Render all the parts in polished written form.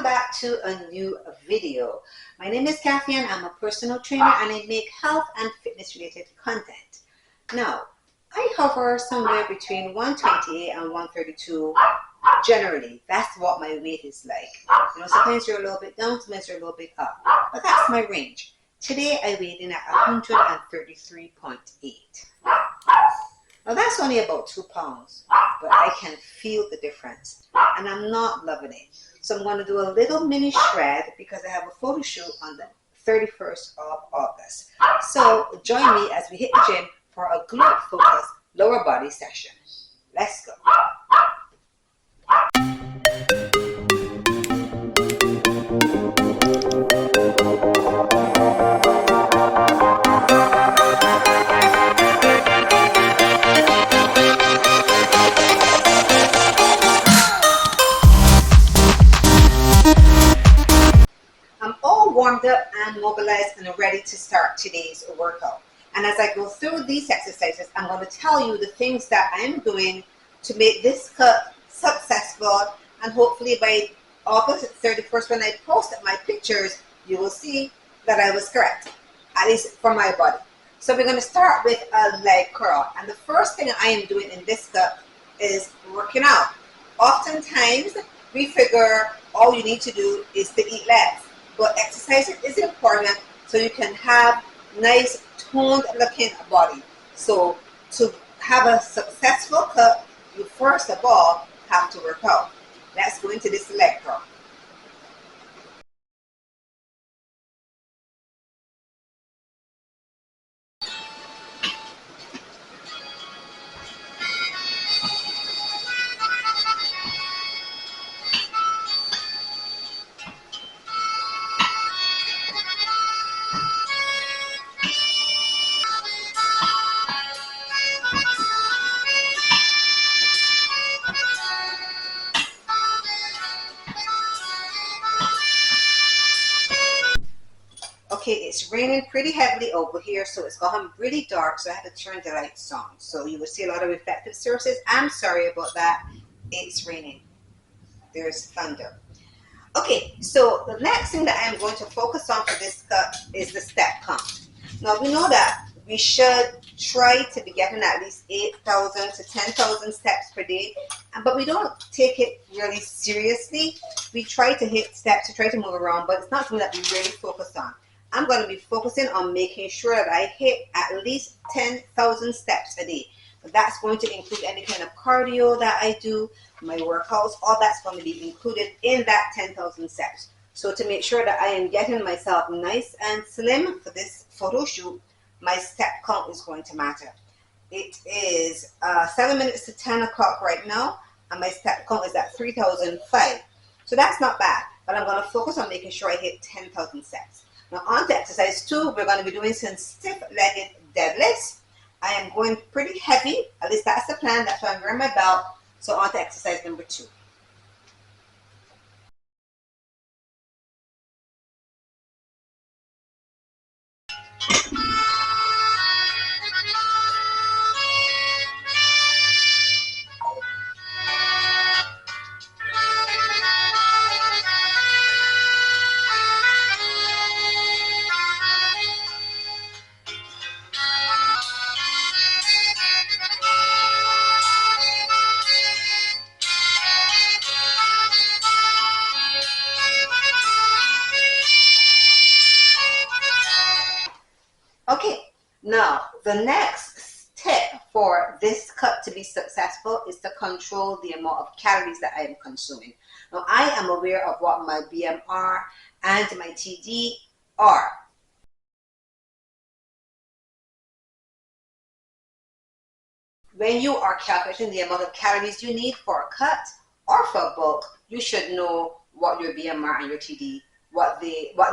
back to a new video. My name is Kathy and I'm a personal trainer and I make health and fitness related content. Now, I hover somewhere between 128 and 132 generally. That's what my weight is like. You know, sometimes you're a little bit down, sometimes you're a little bit up. But that's my range. Today I weighed in at 133.8. Now that's only about 2 pounds, but I can feel the difference and I'm not loving it. So I'm going to do a little mini shred because I have a photo shoot on the 31st of August. So join me as we hit the gym for a glute focused lower body session. Let's go. Warmed up and mobilized and ready to start today's workout. And as I go through these exercises, I'm going to tell you the things that I'm doing to make this cut successful, and hopefully by August 31st when I post my pictures, you will see that I was correct, at least for my body. So we're going to start with a leg curl, and the first thing I am doing in this cut is working out. Oftentimes we figure all you need to do is to eat legs. But exercise is important so you can have nice toned looking body. So to have a successful cut, you first of all have to work out. Let's go into this leg curl. Okay, it's raining pretty heavily over here, so it's gotten really dark, so I have to turn the lights on. So you will see a lot of reflective surfaces. I'm sorry about that. It's raining. There's thunder. Okay, so the next thing that I'm going to focus on for this cut is the step count. Now we know that we should try to be getting at least 8,000 to 10,000 steps per day, but we don't take it really seriously. We try to hit steps, to try to move around, but it's not something that we really focus on. I'm going to be focusing on making sure that I hit at least 10,000 steps a day. That's going to include any kind of cardio that I do, my workouts, all that's going to be included in that 10,000 steps. So to make sure that I am getting myself nice and slim for this photo shoot, my step count is going to matter. It is 7 minutes to 10 o'clock right now, and my step count is at 3,005. So that's not bad, but I'm going to focus on making sure I hit 10,000 steps. Now on to exercise 2, we're going to be doing some stiff-legged deadlifts. I am going pretty heavy, at least that's the plan, that's why I'm wearing my belt. So on to exercise number 2. Okay, now the next tip for this cut to be successful is to control the amount of calories that I am consuming. Now I am aware of what my BMR and my TD are. When you are calculating the amount of calories you need for a cut or for a bulk, you should know what your BMR and your TD, what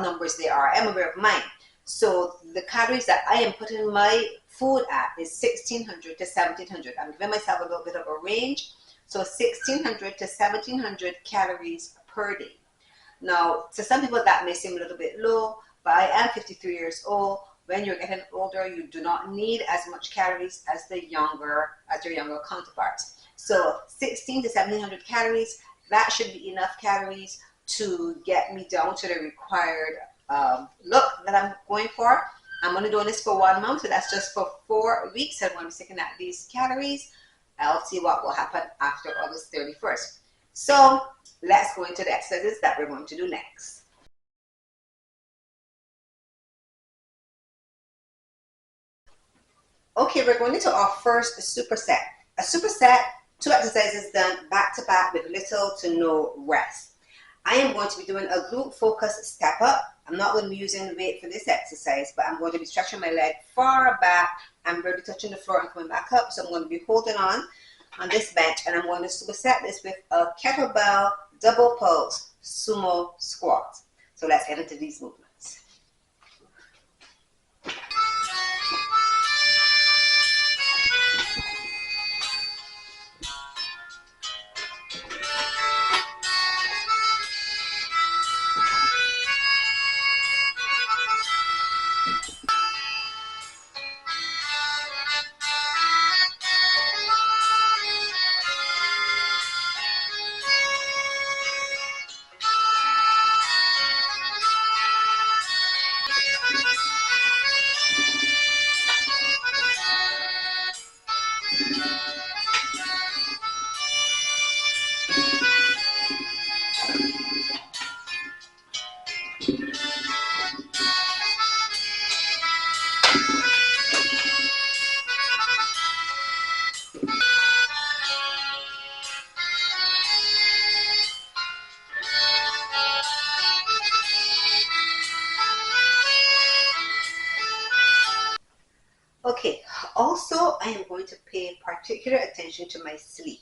numbers they are. I'm aware of mine. So the calories that I am putting my food at is 1,600 to 1,700. I'm giving myself a little bit of a range. So 1,600 to 1,700 calories per day. Now, to some people that may seem a little bit low, but I am 53 years old. When you're getting older, you do not need as much calories as your younger counterparts. So 1,600 to 1,700 calories, that should be enough calories to get me down to the required look that I'm going for. I'm only doing this for 1 month, so that's just for 4 weeks. I'm going to be sticking at these calories. I'll see what will happen after August 31st. So let's go into the exercises that we're going to do next. Okay, we're going into our first superset. A superset, 2 exercises done back to back with little to no rest. I am going to be doing a glute focus step up. I'm not going to be using weight for this exercise, but I'm going to be stretching my leg far back and barely touching the floor and coming back up. So I'm going to be holding on this bench, and I'm going to superset this with a kettlebell double pulse sumo squat. So let's get into these movements. Okay, also I am going to pay particular attention to my sleep.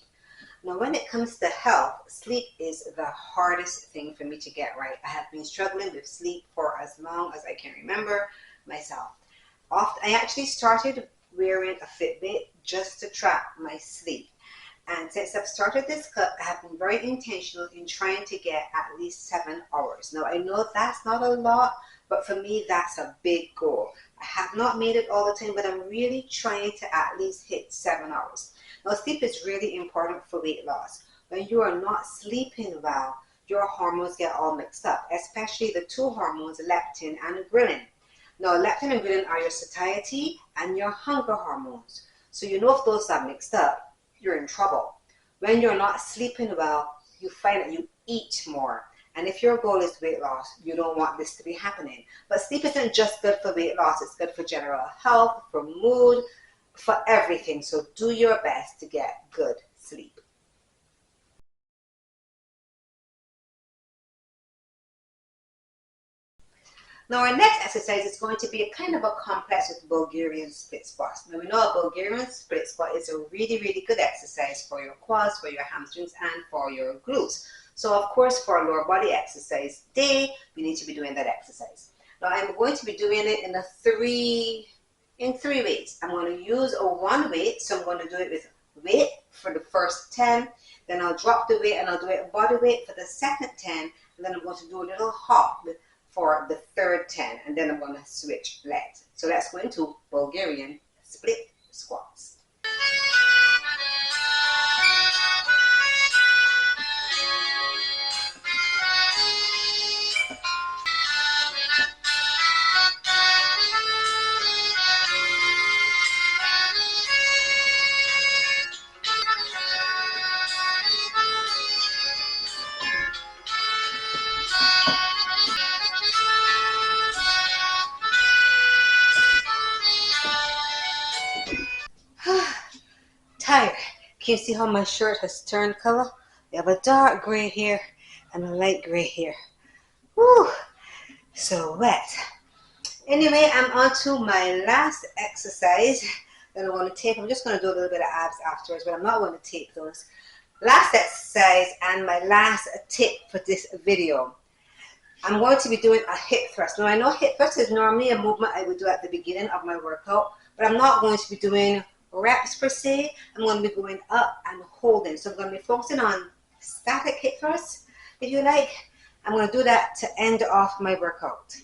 Now, when it comes to health, sleep is the hardest thing for me to get right. I have been struggling with sleep for as long as I can remember myself. I actually started wearing a Fitbit just to track my sleep. And since I've started this cut, I have been very intentional in trying to get at least 7 hours. Now, I know that's not a lot, but for me, that's a big goal. I have not made it all the time, but I'm really trying to at least hit 7 hours. Now, sleep is really important for weight loss. When you are not sleeping well, your hormones get all mixed up, especially the 2 hormones, leptin and ghrelin. Now, leptin and ghrelin are your satiety and your hunger hormones. So you know if those are mixed up, you're in trouble. When you're not sleeping well, you find that you eat more. And if your goal is weight loss, you don't want this to be happening. But sleep isn't just good for weight loss, it's good for general health, for mood, for everything. So do your best to get good sleep. Now our next exercise is going to be a kind of a complex with Bulgarian split squats. Now we know a Bulgarian split squat is a really, really good exercise for your quads, for your hamstrings, and for your glutes. So of course for a lower body exercise day, we need to be doing that exercise. Now I'm going to be doing it in three weights. I'm going to use a 1 weight, so I'm going to do it with weight for the first 10, then I'll drop the weight and I'll do it body weight for the second 10, and then I'm going to do a little hop for the third 10, and then I'm going to switch legs. So let's go into Bulgarian split squats. Tired. Can you see how my shirt has turned color? We have a dark gray here and a light gray here. Whew, so wet. Anyway, I'm on to my last exercise that I'm going to tape. I'm just going to do a little bit of abs afterwards, but I'm not going to tape those. Last exercise and my last tip for this video. I'm going to be doing a hip thrust. Now I know hip thrust is normally a movement I would do at the beginning of my workout, but I'm not going to be doing reps per se. I'm going to be going up and holding. So I'm going to be focusing on static hip thrust, if you like. I'm going to do that to end off my workout.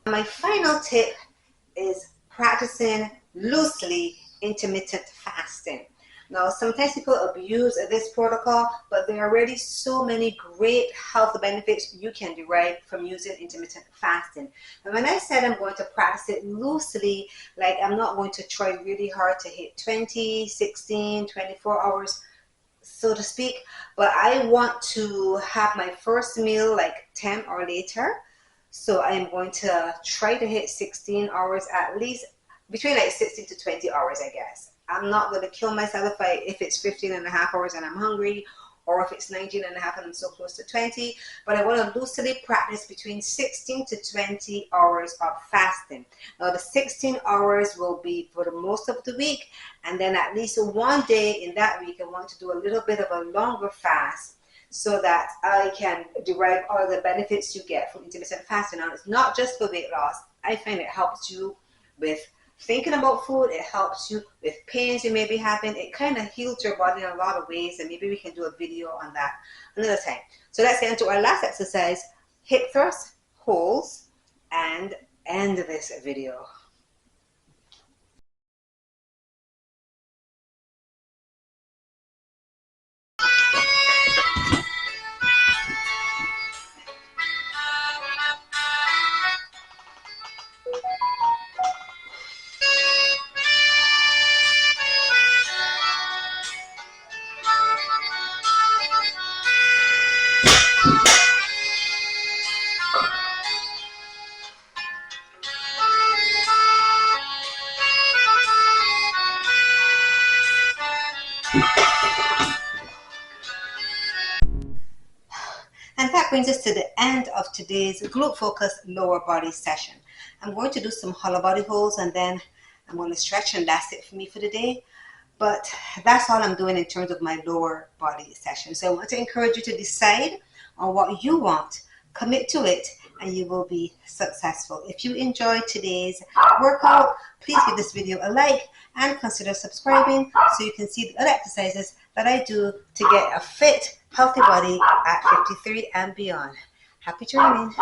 My final tip is practicing loosely intermittent fasting. Now, sometimes people abuse this protocol, but there are already so many great health benefits you can derive from using intermittent fasting. And when I said I'm going to practice it loosely, like I'm not going to try really hard to hit 20, 16, 24 hours, so to speak, but I want to have my first meal like 10 or later. So I'm going to try to hit 16 hours at least, between like 16 to 20 hours, I guess. I'm not going to kill myself if it's 15 and a half hours and I'm hungry, or if it's 19 and a half and I'm so close to 20. But I want to loosely practice between 16 to 20 hours of fasting. Now the 16 hours will be for the most of the week, and then at least one day in that week I want to do a little bit of a longer fast, so that I can derive all the benefits you get from intermittent fasting. Now, it's not just for weight loss. I find it helps you with thinking about food. It helps you with pains you may be having. It kind of heals your body in a lot of ways, and maybe we can do a video on that another time. So let's get into our last exercise, hip thrust, holds, and end this video. And that brings us to the end of today's glute focused lower body session. I'm going to do some hollow body holds, and then I'm going to stretch, and that's it for me for the day. But that's all I'm doing in terms of my lower body session. So I want to encourage you to decide on what you want, commit to it, and you will be successful. If you enjoyed today's workout, please give this video a like and consider subscribing so you can see the other exercises that I do to get a fit, healthy body at 53 and beyond. Happy training.